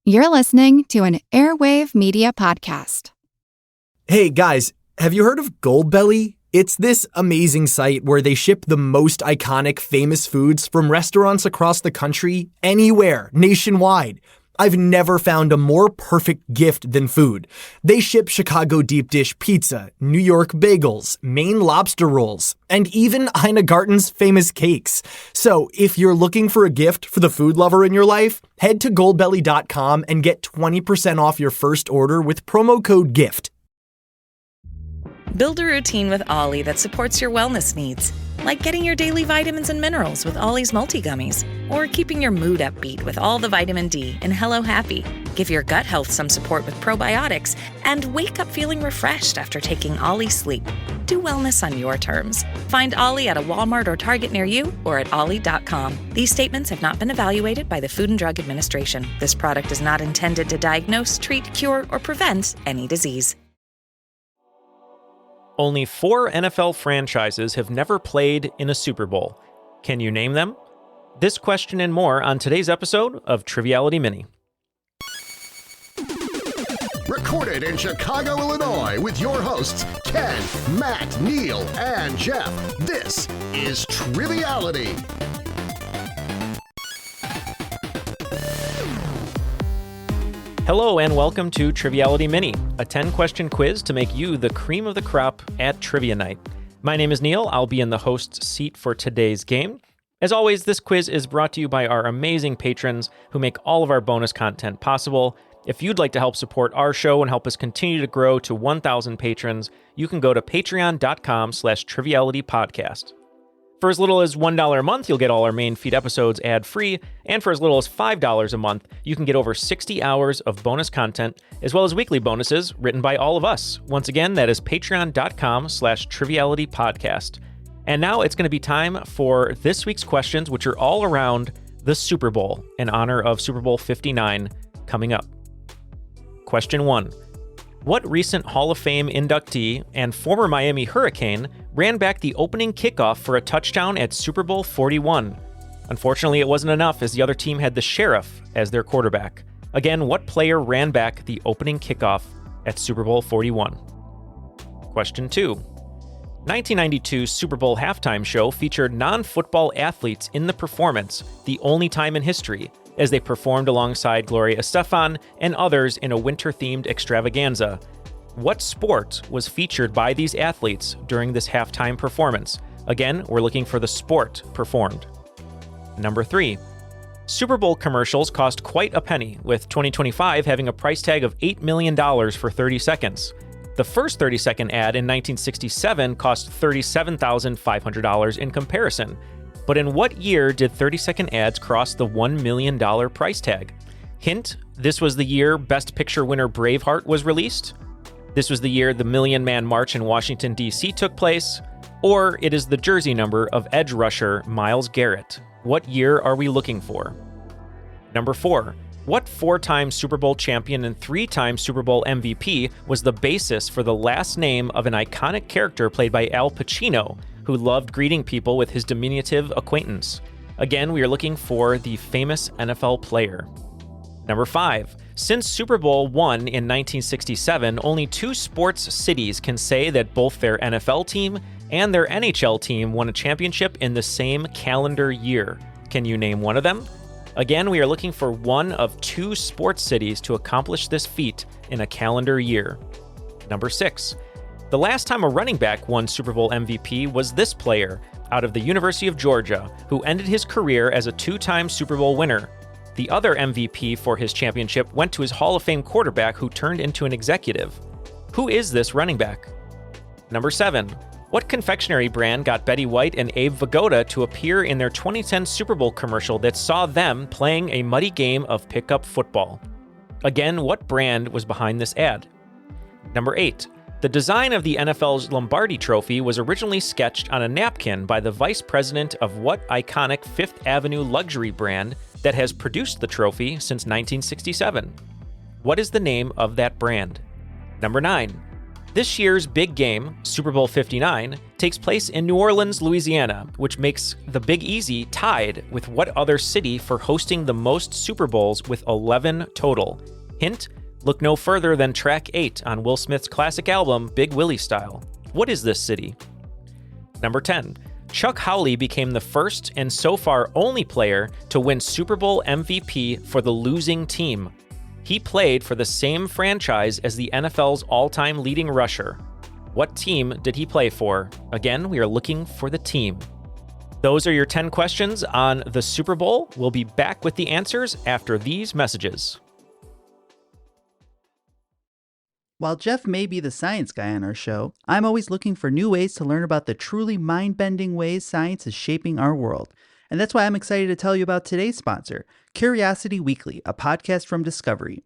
You're listening to an Airwave Media podcast. Hey guys, have you heard of Goldbelly? It's this amazing site where they ship the most iconic famous foods from restaurants across the country, anywhere, nationwide. I've never found a more perfect gift than food. They ship Chicago deep dish pizza, New York bagels, Maine lobster rolls, and even Ina Garten's famous cakes. So if you're looking for a gift for the food lover in your life, head to goldbelly.com and get 20% off your first order with promo code GIFT. Build a routine with Ollie that supports your wellness needs, like getting your daily vitamins and minerals with Ollie's multi-gummies, or keeping your mood upbeat with all the vitamin D in Hello Happy. Give your gut health some support with probiotics, and wake up feeling refreshed after taking Ollie Sleep. Do wellness on your terms. Find Ollie at a Walmart or Target near you, or at ollie.com. These statements have not been evaluated by the Food and Drug Administration. This product is not intended to diagnose, treat, cure, or prevent any disease. Only 4 NFL franchises have never played in a Super Bowl. Can you name them? This question and more on today's episode of Triviality Mini. Recorded in Chicago, Illinois, with your hosts, Ken, Matt, Neal, and Jeff. This is Triviality. Hello and welcome to Triviality Mini, a 10-question quiz to make you the cream of the crop at Trivia Night. My name is Neal. I'll be in the host's seat for today's game. As always, this quiz is brought to you by our amazing patrons who make all of our bonus content possible. If you'd like to help support our show and help us continue to grow to 1,000 patrons, you can go to patreon.com/trivialitypodcast. For as little as $1 a month, you'll get all our main feed episodes ad-free, and for as little as $5 a month, you can get over 60 hours of bonus content, as well as weekly bonuses written by all of us. Once again, that is patreon.com/trivialitypodcast. And now it's going to be time for this week's questions, which are all around the Super Bowl, in honor of Super Bowl 59 coming up. Question 1. What recent Hall of Fame inductee and former Miami Hurricane ran back the opening kickoff for a touchdown at Super Bowl 41? Unfortunately, it wasn't enough as the other team had the Sheriff as their quarterback. Again, what player ran back the opening kickoff at Super Bowl 41? Question 2. 1992 Super Bowl halftime show featured non-football athletes in the performance, the only time in history, as they performed alongside Gloria Estefan and others in a winter-themed extravaganza. What sport was featured by these athletes during this halftime performance? Again, we're looking for the sport performed. Number 3. Super Bowl commercials cost quite a penny, with 2025 having a price tag of $8 million for 30 seconds. The first 30-second ad in 1967 cost $37,500 in comparison. But in what year did 30-second ads cross the $1 million price tag? Hint, this was the year Best Picture winner Braveheart was released. This was the year the Million Man March in Washington, D.C. took place. Or it is the jersey number of edge rusher Myles Garrett. What year are we looking for? Number 4. What 4-time Super Bowl champion and 3-time Super Bowl MVP was the basis for the last name of an iconic character played by Al Pacino, who loved greeting people with his diminutive acquaintance? Again, we are looking for the famous NFL player. Number 5. Since Super Bowl I in 1967, only 2 sports cities can say that both their NFL team and their NHL team won a championship in the same calendar year. Can you name one of them? Again, we are looking for one of 2 sports cities to accomplish this feat in a calendar year. Number 6. The last time a running back won Super Bowl MVP was this player, out of the University of Georgia, who ended his career as a 2-time Super Bowl winner. The other MVP for his championship went to his Hall of Fame quarterback who turned into an executive. Who is this running back? Number 7. What confectionery brand got Betty White and Abe Vigoda to appear in their 2010 Super Bowl commercial that saw them playing a muddy game of pickup football? Again, what brand was behind this ad? Number 8. The design of the NFL's Lombardi Trophy was originally sketched on a napkin by the vice president of what iconic Fifth Avenue luxury brand that has produced the trophy since 1967? What is the name of that brand? Number 9. This year's big game, Super Bowl 59, takes place in New Orleans, Louisiana, which makes the Big Easy tied with what other city for hosting the most Super Bowls with 11 total? Hint, look no further than track 8 on Will Smith's classic album, Big Willie Style. What is this city? Number 10. Chuck Howley became the first and so far only player to win Super Bowl MVP for the losing team. He played for the same franchise as the NFL's all-time leading rusher. What team did he play for? Again, we are looking for the team. Those are your 10 questions on the Super Bowl. We'll be back with the answers after these messages. While Jeff may be the science guy on our show, I'm always looking for new ways to learn about the truly mind-bending ways science is shaping our world. And that's why I'm excited to tell you about today's sponsor, Curiosity Weekly, a podcast from Discovery.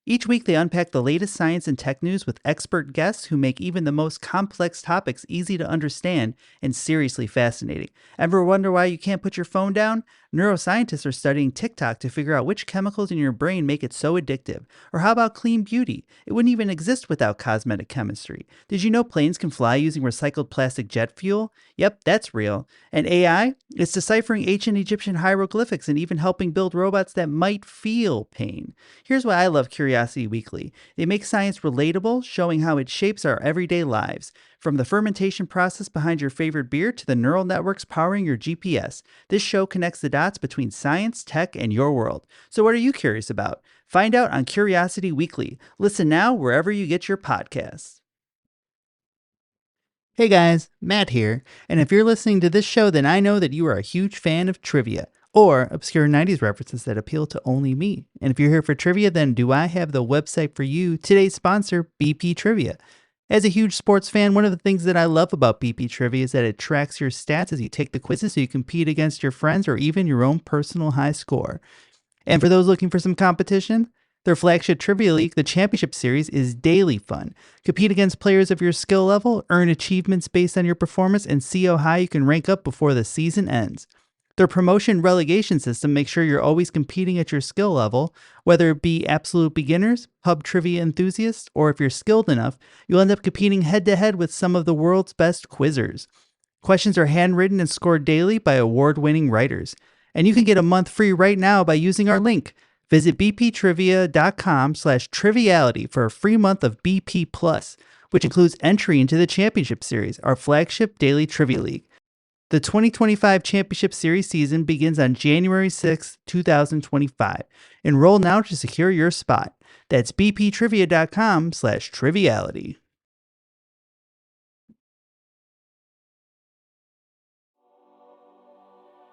Each week, they unpack the latest science and tech news with expert guests who make even the most complex topics easy to understand and seriously fascinating. Ever wonder why you can't put your phone down? Neuroscientists are studying TikTok to figure out which chemicals in your brain make it so addictive. Or how about clean beauty? It wouldn't even exist without cosmetic chemistry. Did you know planes can fly using recycled plastic jet fuel? Yep, that's real. And AI? It's deciphering ancient Egyptian hieroglyphics and even helping build robots that might feel pain. Here's why I love Curiosity Weekly. They make science relatable, showing how it shapes our everyday lives. From the fermentation process behind your favorite beer to the neural networks powering your GPS, this show connects the dots between science, tech, and your world. So what are you curious about? Find out on Curiosity Weekly. Listen now wherever you get your podcasts. Hey guys, Matt here. And if you're listening to this show, then I know that you are a huge fan of trivia or obscure 90s references that appeal to only me. And if you're here for trivia, then do I have the website for you, today's sponsor, BP Trivia. As a huge sports fan, one of the things that I love about BP Trivia is that it tracks your stats as you take the quizzes so you compete against your friends or even your own personal high score. And for those looking for some competition, their flagship trivia league, the Championship Series, is daily fun. Compete against players of your skill level, earn achievements based on your performance, and see how high you can rank up before the season ends. Their promotion relegation system makes sure you're always competing at your skill level, whether it be absolute beginners, pub trivia enthusiasts, or if you're skilled enough, you'll end up competing head-to-head with some of the world's best quizzers. Questions are handwritten and scored daily by award-winning writers. And you can get a month free right now by using our link. Visit bptrivia.com/triviality for a free month of BP+, which includes entry into the Championship Series, our flagship daily trivia league. The 2025 Championship Series season begins on January 6, 2025. Enroll now to secure your spot. That's bptrivia.com/triviality.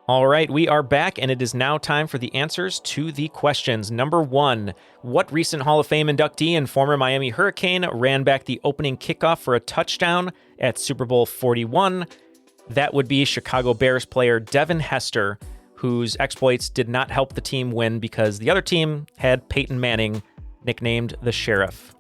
All right, we are back, and it is now time for the answers to the questions. Number 1, what recent Hall of Fame inductee and former Miami Hurricane ran back the opening kickoff for a touchdown at Super Bowl 41? That would be Chicago Bears player Devin Hester, whose exploits did not help the team win because the other team had Peyton Manning, nicknamed the Sheriff.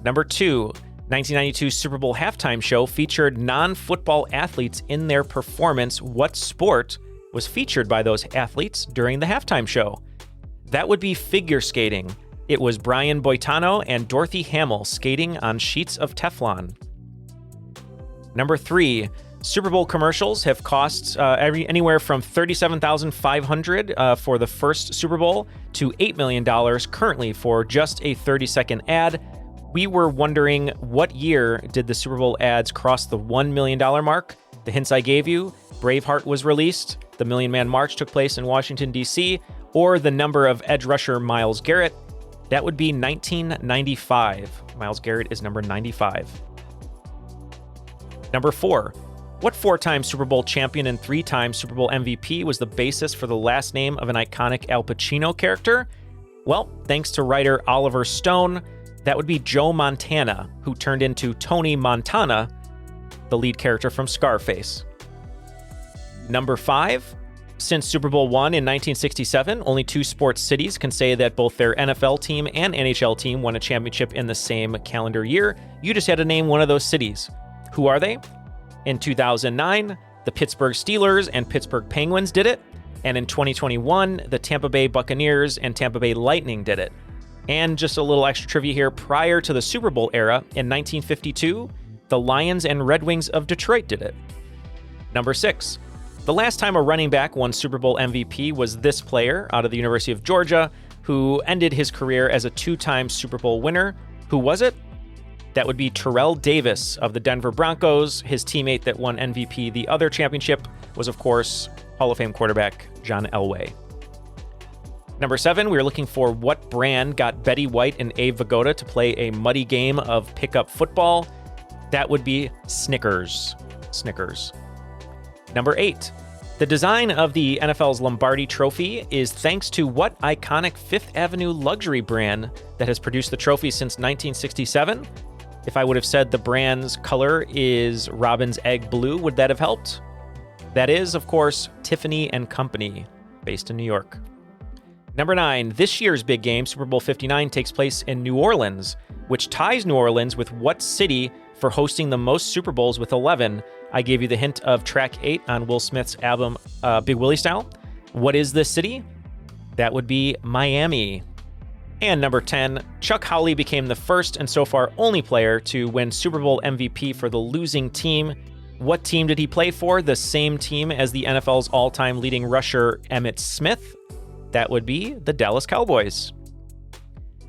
Number 2, 1992 Super Bowl halftime show featured non-football athletes in their performance. What sport was featured by those athletes during the halftime show? That would be figure skating. It was Brian Boitano and Dorothy Hamill skating on sheets of Teflon. Number 3, Super Bowl commercials have cost anywhere from $37,500 for the first Super Bowl to $8 million currently for just a 30-second ad. We were wondering, what year did the Super Bowl ads cross the $1 million mark? The hints I gave you: Braveheart was released, the Million Man March took place in Washington, D.C., or the number of edge rusher Myles Garrett. That would be 1995. Myles Garrett is number 95. Number 4, what 4-time Super Bowl champion and 3-time Super Bowl MVP was the basis for the last name of an iconic Al Pacino character? Well, thanks to writer Oliver Stone, that would be Joe Montana, who turned into Tony Montana, the lead character from Scarface. Number 5, since Super Bowl I in 1967, only 2 sports cities can say that both their NFL team and NHL team won a championship in the same calendar year. You just had to name one of those cities. Who are they? In 2009, the Pittsburgh Steelers and Pittsburgh Penguins did it. And in 2021, the Tampa Bay Buccaneers and Tampa Bay Lightning did it. And just a little extra trivia here, prior to the Super Bowl era, in 1952, the Lions and Red Wings of Detroit did it. Number 6. The last time a running back won Super Bowl MVP was this player out of the University of Georgia, who ended his career as a 2-time Super Bowl winner. Who was it? That would be Terrell Davis of the Denver Broncos. His teammate that won MVP the other championship was, of course, Hall of Fame quarterback John Elway. Number 7, we were looking for what brand got Betty White and Abe Vigoda to play a muddy game of pickup football. That would be Snickers. Snickers. Number 8, the design of the NFL's Lombardi Trophy is thanks to what iconic Fifth Avenue luxury brand that has produced the trophy since 1967? If I would have said the brand's color is Robin's Egg Blue, would that have helped? That is, of course, Tiffany & Company, based in New York. Number 9, this year's big game, Super Bowl 59, takes place in New Orleans, which ties New Orleans with what city for hosting the most Super Bowls with 11? I gave you the hint of track 8 on Will Smith's album Big Willie Style. What is this city? That would be Miami. And number 10, Chuck Howley became the first and so far only player to win Super Bowl MVP for the losing team. What team did he play for? The same team as the NFL's all-time leading rusher Emmitt Smith. That would be the Dallas Cowboys.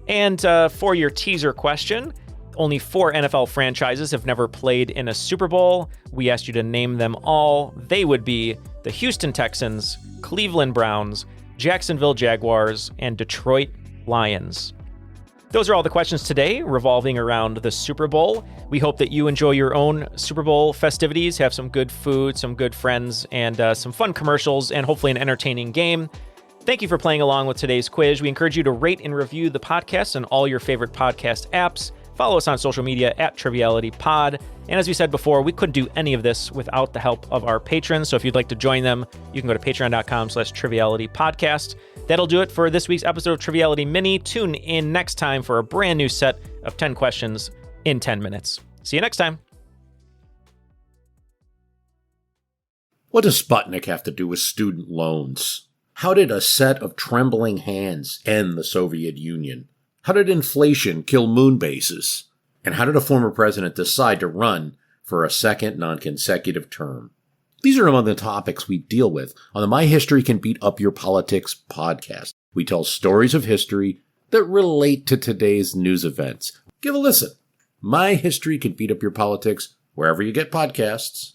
And for your teaser question, only 4 NFL franchises have never played in a Super Bowl. We asked you to name them all. They would be the Houston Texans, Cleveland Browns, Jacksonville Jaguars, and Detroit Lions. Those are all the questions today revolving around the Super Bowl. We hope that you enjoy your own Super Bowl festivities, have some good food, some good friends, and some fun commercials, and hopefully an entertaining game. Thank you for playing along with today's quiz. We encourage you to rate and review the podcast on all your favorite podcast apps. Follow us on social media at TrivialityPod. And as we said before, we couldn't do any of this without the help of our patrons. So if you'd like to join them, you can go to patreon.com/TrivialityPodcast. That'll do it for this week's episode of Triviality Mini. Tune in next time for a brand new set of 10 questions in 10 minutes. See you next time. What does Sputnik have to do with student loans? How did a set of trembling hands end the Soviet Union? How did inflation kill moon bases? And how did a former president decide to run for a second non-consecutive term? These are among the topics we deal with on the My History Can Beat Up Your Politics podcast. We tell stories of history that relate to today's news events. Give a listen. My History Can Beat Up Your Politics wherever you get podcasts.